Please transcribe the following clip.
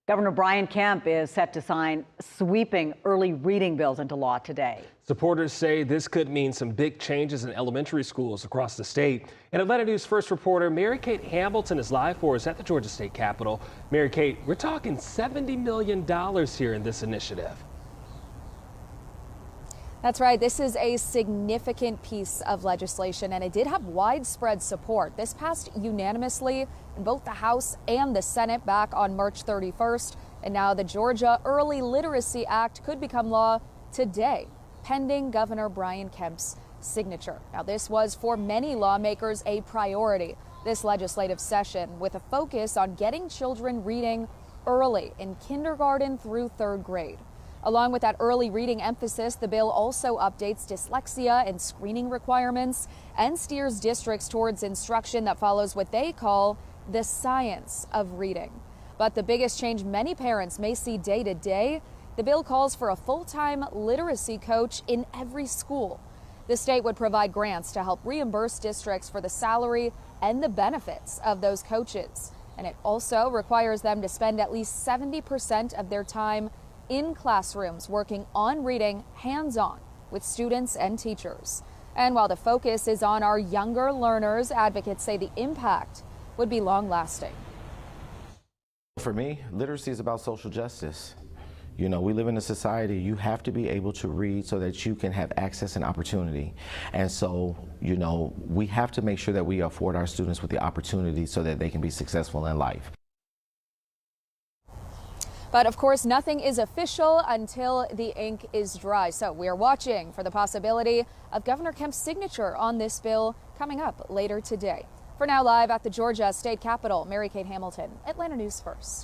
Governor Brian Kemp is set to sign sweeping early reading bills into law today. Supporters say this could mean some big changes in elementary schools across the state. And Atlanta News First reporter Mary Kate Hamilton is live for us at the Georgia State Capitol. Mary Kate, we're talking $70 million here in this initiative. That's right. This is a significant piece of legislation, and it did have widespread support. This passed unanimously in both the House and the Senate back on March 31st. And now the Georgia Early Literacy Act could become law today, pending Governor Brian Kemp's signature. Now, this was for many lawmakers a priority this legislative session, with a focus on getting children reading early in kindergarten through third grade. Along with that early reading emphasis, the bill also updates dyslexia and screening requirements and steers districts towards instruction that follows what they call the science of reading. But the biggest change many parents may see day to day, the bill calls for a full-time literacy coach in every school. The state would provide grants to help reimburse districts for the salary and the benefits of those coaches. And it also requires them to spend at least 70% of their time in classrooms working on reading hands-on with students and teachers. And while the focus is on our younger learners, advocates say the impact would be long-lasting. For me, literacy is about social justice. You know, we live in a society, you have to be able to read so that you can have access and opportunity. And so, you know, we have to make sure that we afford our students with the opportunity so that they can be successful in life. But of course, nothing is official until the ink is dry. So we are watching for the possibility of Governor Kemp's signature on this bill coming up later today. For now, live at the Georgia State Capitol, Mary Kate Hamilton, Atlanta News First.